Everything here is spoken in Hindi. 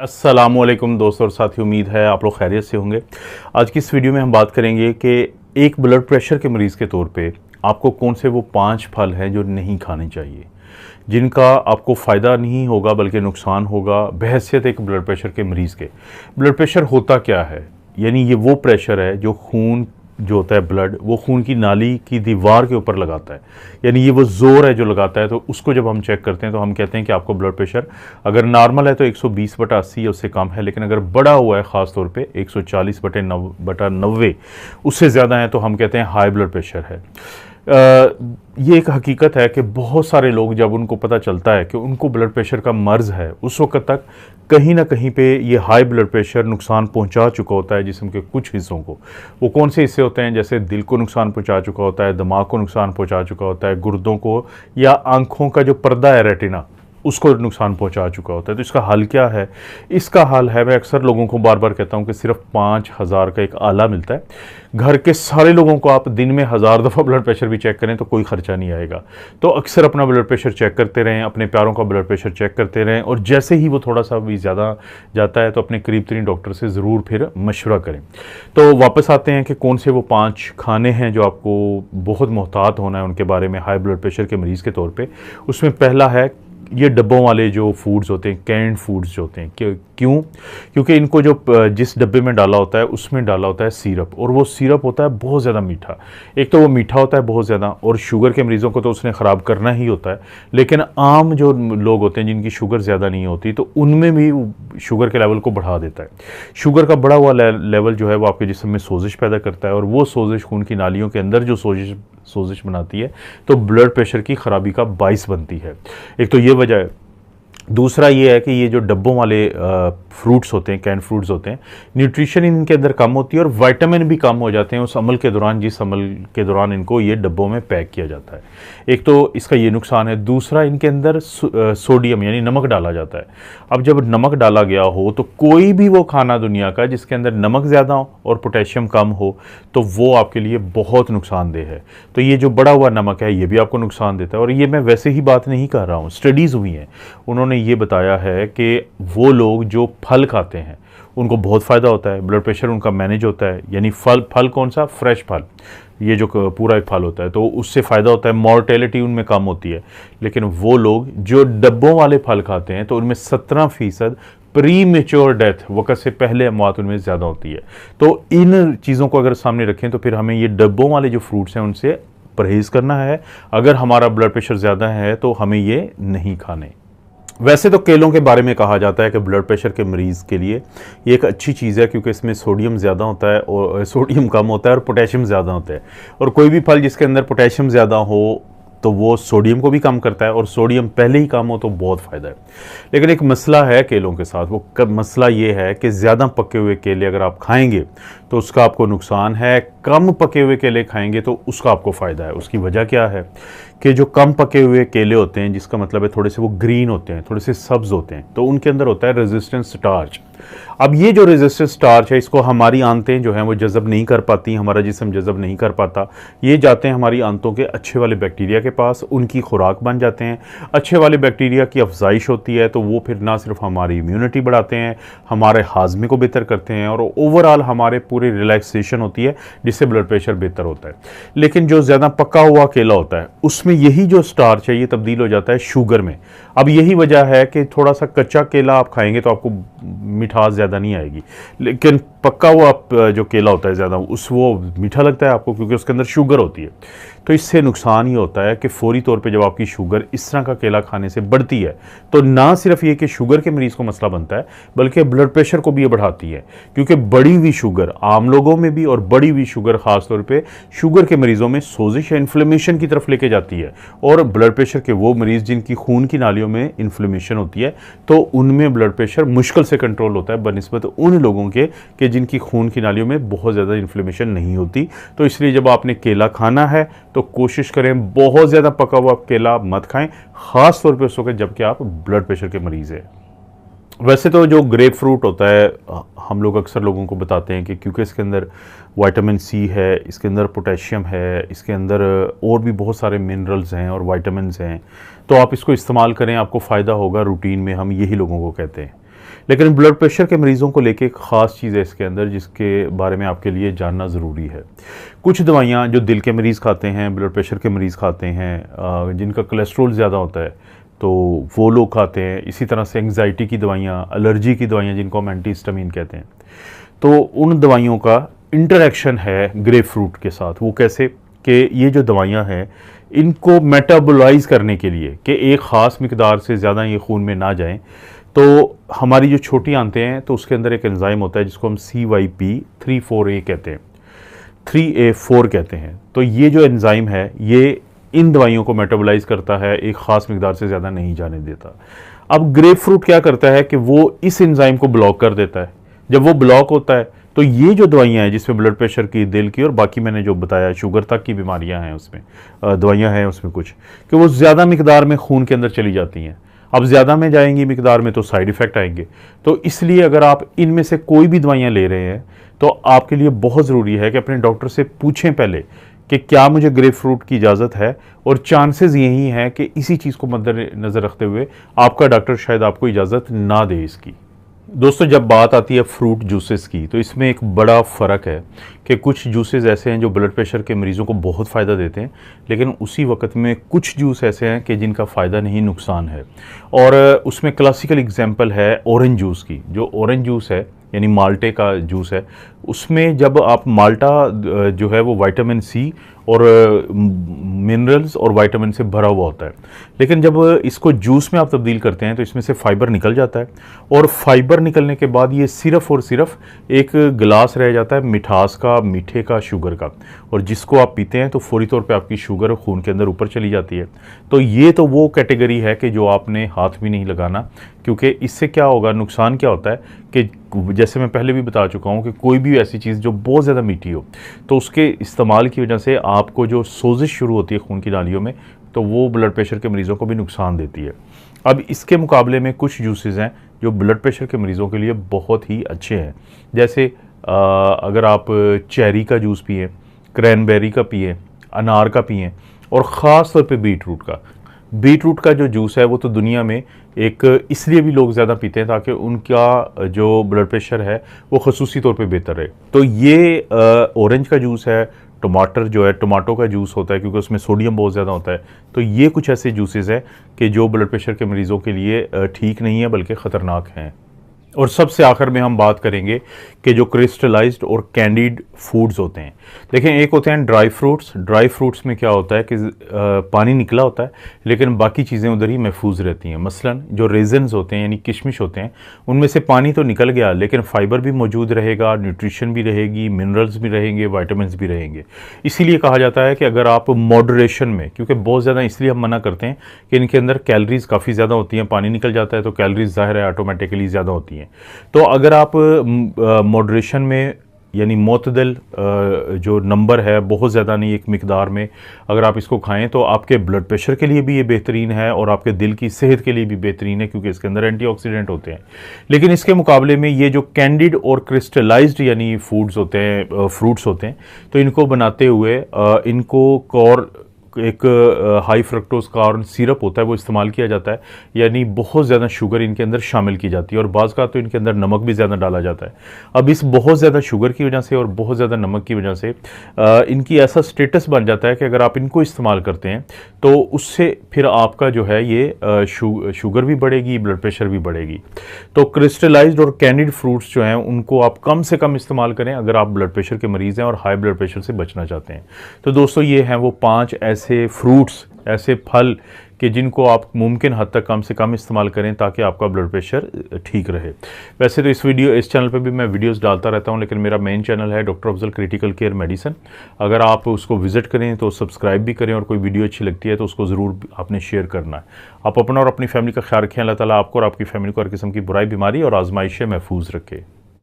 अस्सलामुअलैकुम दोस्तों और साथियों, उम्मीद है आप लोग खैरियत से होंगे। आज की इस वीडियो में हम बात करेंगे कि एक ब्लड प्रेशर के मरीज़ के तौर पे आपको कौन से वो 5 फल हैं जो नहीं खाने चाहिए, जिनका आपको फ़ायदा नहीं होगा बल्कि नुकसान होगा बहैसियत एक ब्लड प्रेशर के मरीज़ के। ब्लड प्रेशर होता क्या है? यानी ये वो प्रेशर है जो खून जो होता है ब्लड, वो खून की नाली की दीवार के ऊपर लगाता है। यानी ये वो ज़ोर है जो लगाता है। तो उसको जब हम चेक करते हैं तो हम कहते हैं कि आपको ब्लड प्रेशर अगर नॉर्मल है तो 120/80 या उससे कम है, लेकिन अगर बढ़ा हुआ है ख़ास तौर पे 140/90 उससे ज़्यादा है तो हम कहते हैं हाई ब्लड प्रेशर है। ये एक हकीकत है कि बहुत सारे लोग जब उनको पता चलता है कि उनको ब्लड प्रेशर का मर्ज़ है, उस वक्त तक कहीं ना कहीं पे ये हाई ब्लड प्रेशर नुकसान पहुंचा चुका होता है जिस्म के कुछ हिस्सों को। वो कौन से हिस्से होते हैं? जैसे दिल को नुकसान पहुंचा चुका होता है, दिमाग को नुकसान पहुंचा चुका होता है, गुर्दों को, या आंखों का जो पर्दा है रेटिना उसको नुकसान पहुंचा चुका होता है। तो इसका हल क्या है? इसका हल है, मैं अक्सर लोगों को बार बार कहता हूं कि सिर्फ 5,000 का एक आला मिलता है। घर के सारे लोगों को आप दिन में 1000 दफ़ा ब्लड प्रेशर भी चेक करें तो कोई खर्चा नहीं आएगा। तो अक्सर अपना ब्लड प्रेशर चेक करते रहें, अपने प्यारों का ब्लड प्रेशर चेक करते रहें, और जैसे ही वो थोड़ा सा भी ज़्यादा जाता है तो अपने करीब तरीन डॉक्टर से ज़रूर फिर मशवरा करें। तो वापस आते हैं कि कौन से वो 5 खाने हैं जो आपको बहुत मोहतात होना है उनके बारे में हाई ब्लड प्रेशर के मरीज़ के तौर पर। उसमें पहला है ये डब्बों वाले जो फूड्स होते हैं, कैंड फूड्स जो होते हैं। क्यों? क्योंकि इनको जो जिस डब्बे में डाला होता है उसमें डाला होता है सिरप, और वो सिरप होता है बहुत ज़्यादा मीठा। एक तो वो मीठा होता है बहुत ज़्यादा, और शुगर के मरीज़ों को तो उसने ख़राब करना ही होता है, लेकिन आम जो लोग होते हैं जिनकी शुगर ज़्यादा नहीं होती तो उनमें भी शुगर के लेवल को बढ़ा देता है। शुगर का बढ़ा हुआ लेवल जो है वो आपके जिस्म में सोजिश पैदा करता है, और वो सोजिश खून की नालियों के अंदर जो सोजिश बनाती है तो ब्लड प्रेशर की ख़राबी का बाइस बनती है। एक तो ये वजह है। दूसरा ये है कि ये जो डब्बों वाले फ्रूट्स होते हैं, कैन फ्रूट्स होते हैं, न्यूट्रिशन इनके अंदर कम होती है और विटामिन भी कम हो जाते हैं उस अमल के दौरान, जिस अमल के दौरान इनको ये डब्बों में पैक किया जाता है। एक तो इसका ये नुकसान है। दूसरा, इनके अंदर सोडियम यानी नमक डाला जाता है। अब जब नमक डाला गया हो तो कोई भी वो खाना दुनिया का जिसके अंदर नमक ज़्यादा हो और पोटेशियम कम हो तो वो आपके लिए बहुत नुकसानदेह है। तो ये जो बढ़ा हुआ नमक है ये भी आपको नुकसान देता है। और ये मैं वैसे ही बात नहीं कर रहा हूँ, स्टडीज़ हुई हैं, उन्होंने ये बताया है कि वो लोग जो फल खाते हैं उनको बहुत फ़ायदा होता है, ब्लड प्रेशर उनका मैनेज होता है। यानी फल कौन सा? फ्रेश फल, ये जो पूरा एक फल होता है तो उससे फ़ायदा होता है, मॉर्टेलिटी उनमें कम होती है। लेकिन वो लोग जो डब्बों वाले फल खाते हैं तो उनमें 17% प्री मेच्योर डेथ, वक़्त से पहले मौत उनमें ज़्यादा होती है। तो इन चीज़ों को अगर सामने रखें तो फिर हमें ये डब्बों वाले जो फ्रूट्स हैं उनसे परहेज़ करना है। अगर हमारा ब्लड प्रेशर ज़्यादा है तो हमें ये नहीं खाने। वैसे तो केलों के बारे में कहा जाता है कि ब्लड प्रेशर के मरीज़ के लिए ये एक अच्छी चीज़ है, क्योंकि इसमें सोडियम ज़्यादा होता है और सोडियम कम होता है और पोटेशियम ज़्यादा होता है। और कोई भी फल जिसके अंदर पोटेशियम ज़्यादा हो तो वो सोडियम को भी कम करता है, और सोडियम पहले ही कम हो तो बहुत फ़ायदा है। लेकिन एक मसला है केलों के साथ। वो मसला ये है कि ज़्यादा पके हुए केले अगर आप खाएंगे तो उसका आपको नुकसान है, कम पके हुए केले खाएंगे तो उसका आपको फ़ायदा है। उसकी वजह क्या है कि जो कम पके हुए केले होते हैं, जिसका मतलब है थोड़े से वो ग्रीन होते हैं, थोड़े से सब्ज़ होते हैं, तो उनके अंदर होता है रेजिस्टेंस स्टार्च। अब ये जो रेजिस्टेंस स्टार्च है इसको हमारी आंतें जो हैं वो जज़ब नहीं कर पाती, हमारा जिस्म जज़ब नहीं कर पाता। ये जाते हैं हमारी आंतों के अच्छे वाले बैक्टीरिया के पास, उनकी खुराक बन जाते हैं। अच्छे वाले बैक्टीरिया की अफजाइश होती है तो वो फिर ना सिर्फ हमारी इम्यूनिटी बढ़ाते हैं, हमारे हाजमे को बेहतर करते हैं, और ओवरऑल हमारे पूरी रिलैक्सेशन होती है जिससे ब्लड प्रेशर बेहतर होता है। लेकिन जो ज़्यादा पका हुआ केला होता है उसमें यही जो स्टार्च है ये तब्दील हो जाता है शुगर में। अब यही वजह है कि थोड़ा सा कच्चा केला आप खाएंगे तो आपको मिठास ज़्यादा नहीं आएगी, लेकिन पक्का हुआ जो केला होता है ज़्यादा वो मीठा लगता है आपको, क्योंकि उसके अंदर शुगर होती है। तो इससे नुकसान ये होता है कि फौरी तौर पे जब आपकी शुगर इस तरह का केला खाने से बढ़ती है तो ना सिर्फ ये कि शुगर के मरीज़ को मसला बनता है बल्कि ब्लड प्रेशर को भी ये बढ़ाती है। क्योंकि बढ़ी हुई शुगर आम लोगों में भी, और बढ़ी हुई शुगर ख़ास तौर पे शुगर के मरीज़ों में सोजिश या इन्फ्लेमेशन की तरफ लेके जाती है। और ब्लड प्रेशर के वो मरीज़ जिनकी खून की नालियों में इन्फ्लेमेशन होती है तो उनमें ब्लड प्रेशर मुश्किल से कंट्रोल होता है बनिस्बत उन लोगों के जिनकी खून की नालियों में बहुत ज़्यादा इन्फ्लेमेशन नहीं होती। तो इसलिए जब आपने केला खाना है तो कोशिश करें बहुत ज़्यादा पका हुआ केला मत खाएं, ख़ास तौर पे उस वक्त जबकि आप ब्लड प्रेशर के मरीज़ हैं। वैसे तो जो ग्रेप फ्रूट होता है हम लोग अक्सर लोगों को बताते हैं कि क्योंकि इसके अंदर विटामिन सी है, इसके अंदर पोटेशियम है, इसके अंदर और भी बहुत सारे मिनरल्स हैं और विटामिन्स हैं, तो आप इसको इस्तेमाल करें, आपको फ़ायदा होगा। रूटीन में हम यही लोगों को कहते हैं। लेकिन ब्लड प्रेशर के मरीज़ों को लेके एक ख़ास चीज़ है इसके अंदर, जिसके बारे में आपके लिए जानना ज़रूरी है। कुछ दवाइयाँ जो दिल के मरीज़ खाते हैं, ब्लड प्रेशर के मरीज़ खाते हैं, जिनका कोलेस्ट्रॉल ज़्यादा होता है तो वो लोग खाते हैं। इसी तरह से एंग्जाइटी की दवाइयाँ, एलर्जी की दवाइयाँ जिनको हम एंटीहिस्टामिन कहते हैं, तो उन दवाइयों का इंटरेक्शन है ग्रेपफ्रूट के साथ। वो कैसे कि ये जो दवाइयाँ हैं इनको मेटाबोलाइज करने के लिए कि एक ख़ास मिकदार से ज़्यादा ये खून में ना जाएं, तो हमारी जो छोटी आंतें हैं तो उसके अंदर एक एंजाइम होता है जिसको हम CYP3A कहते हैं, 3A4 कहते हैं। तो ये जो एंजाइम है ये इन दवाइयों को मेटाबोलाइज करता है, एक ख़ास मिकदार से ज़्यादा नहीं जाने देता। अब ग्रेपफ्रूट क्या करता है कि वो इस एंजाइम को ब्लॉक कर देता है। जब वो ब्लॉक होता है तो ये जो दवाइयाँ हैं जिसमें ब्लड प्रेशर की, दिल की और बाकी मैंने जो बताया शुगर तक की बीमारियाँ हैं उसमें दवाइयाँ हैं उसमें कुछ कि वो ज़्यादा मिकदार में खून के अंदर चली जाती हैं। अब ज़्यादा में जाएंगी मिकदार में तो साइड इफ़ेक्ट आएंगे। तो इसलिए अगर आप इनमें से कोई भी दवाइयाँ ले रहे हैं तो आपके लिए बहुत ज़रूरी है कि अपने डॉक्टर से पूछें पहले कि क्या मुझे ग्रेपफ्रूट की इजाज़त है, और चांसेस यही हैं कि इसी चीज़ को मद्देनज़र रखते हुए आपका डॉक्टर शायद आपको इजाज़त ना दे इसकी। दोस्तों, जब बात आती है फ्रूट जूसेस की तो इसमें एक बड़ा फ़र्क है कि कुछ जूसेस ऐसे हैं जो ब्लड प्रेशर के मरीज़ों को बहुत फ़ायदा देते हैं, लेकिन उसी वक्त में कुछ जूस ऐसे हैं कि जिनका फ़ायदा नहीं नुकसान है। और उसमें क्लासिकल एग्जांपल है ऑरेंज जूस की। जो ऑरेंज जूस है यानी माल्टे का जूस है, उसमें जब आप माल्टा जो है वो विटामिन C और मिनरल्स और विटामिन से भरा हुआ होता है, लेकिन जब इसको जूस में आप तब्दील करते हैं तो इसमें से फाइबर निकल जाता है, और फाइबर निकलने के बाद ये सिर्फ और सिर्फ एक गिलास रह जाता है मिठास का, मीठे का, शुगर का, और जिसको आप पीते हैं तो फौरी तौर पे आपकी शुगर खून के अंदर ऊपर चली जाती है। तो ये तो वो कैटेगरी है कि जो आपने हाथ भी नहीं लगाना, क्योंकि इससे क्या होगा, नुकसान क्या होता है कि जैसे मैं पहले भी बता चुका हूँ कि कोई भी ऐसी चीज़ जो बहुत ज़्यादा मीठी हो तो उसके इस्तेमाल की वजह से आपको जो सोजिश शुरू होती है खून की नालियों में, तो वो ब्लड प्रेशर के मरीज़ों को भी नुकसान देती है। अब इसके मुकाबले में कुछ जूसेस हैं जो ब्लड प्रेशर के मरीज़ों के लिए बहुत ही अच्छे हैं। जैसे अगर आप चेरी का जूस पिए, क्रैनबेरी का पिए, अनार का पिए, और ख़ास तौर पे बीटरूट का जो जूस है वो तो दुनिया में एक इसलिए भी लोग ज़्यादा पीते हैं ताकि उनका जो ब्लड प्रेशर है वो खसूसी तौर पे बेहतर रहे। तो ये ऑरेंज का जूस है, टमाटर जो है टमाटो का जूस होता है क्योंकि उसमें सोडियम बहुत ज़्यादा होता है। तो ये कुछ ऐसे जूसेस हैं कि जो ब्लड प्रेशर के मरीज़ों के लिए ठीक नहीं है बल्कि ख़तरनाक हैं। और सबसे आखिर में हम बात करेंगे कि जो क्रिस्टलाइज्ड और कैंडीड फूड्स होते हैं। देखें, एक होते हैं ड्राई फ्रूट्स में क्या होता है कि पानी निकला होता है लेकिन बाकी चीज़ें उधर ही महफूज रहती हैं। मसलन जो रेजन्स होते हैं यानी किशमिश होते हैं, उनमें से पानी तो निकल गया लेकिन फाइबर भी मौजूद रहेगा, न्यूट्रिशन भी रहेगी, मिनरल्स भी रहेंगे, वाइटामिन भी रहेंगे। इसीलिए कहा जाता है कि अगर आप मॉडरेशन में, क्योंकि बहुत ज़्यादा इसलिए हम मना करते हैं कि इनके अंदर कैलोरीज काफ़ी ज़्यादा होती हैं, पानी निकल जाता है तो कैलोरीज ज़ाहिर है ऑटोमेटिकली ज़्यादा होती हैं। तो अगर आप मॉडरेशन में यानी मोतदल जो नंबर है, बहुत ज़्यादा नहीं, एक मिकदार में अगर आप इसको खाएं तो आपके ब्लड प्रेशर के लिए भी ये बेहतरीन है और आपके दिल की सेहत के लिए भी बेहतरीन है क्योंकि इसके अंदर एंटीऑक्सीडेंट होते हैं। लेकिन इसके मुकाबले में ये जो कैंडिड और क्रिस्टलाइज्ड यानी फूड्स होते हैं, फ्रूट्स होते हैं, तो इनको बनाते हुए इनको एक हाई फ्रक्टोज कॉर्न सिरप होता है वो इस्तेमाल किया जाता है, यानी बहुत ज़्यादा शुगर इनके अंदर शामिल की जाती है और बाज़ का तो इनके अंदर नमक भी ज़्यादा डाला जाता है। अब इस बहुत ज़्यादा शुगर की वजह से और बहुत ज़्यादा नमक की वजह से इनकी ऐसा स्टेटस बन जाता है कि अगर आप इनको इस्तेमाल करते हैं तो उससे फिर आपका जो है ये शुगर भी बढ़ेगी, ब्लड प्रेशर भी बढ़ेगी। तो क्रिस्टलाइज्ड और कैंडिड फ्रूट्स जो हैं उनको आप कम से कम इस्तेमाल करें अगर आप ब्लड प्रेशर के मरीज़ हैं और हाई ब्लड प्रेशर से बचना चाहते हैं। तो दोस्तों, ये हैं वो 5 ऐसे फ्रूट्स, ऐसे फल कि जिनको आप मुमकिन हद तक कम से कम इस्तेमाल करें ताकि आपका ब्लड प्रेशर ठीक रहे। वैसे तो इस चैनल पे भी मैं वीडियोस डालता रहता हूं, लेकिन मेरा मेन चैनल है doctor Afzal critical care medicine. अगर आप उसको विजिट करें तो सब्सक्राइब भी करें और कोई वीडियो अच्छी लगती है तो उसको ज़रूर आपने शेयर करना है। आप अपना और अपनी फैमिली का ख्याल रखें। अल्लाह ताला आपको और आपकी फैमिली को हर किस्म की बुराई, बीमारी और आजमाइश से महफूज रखे।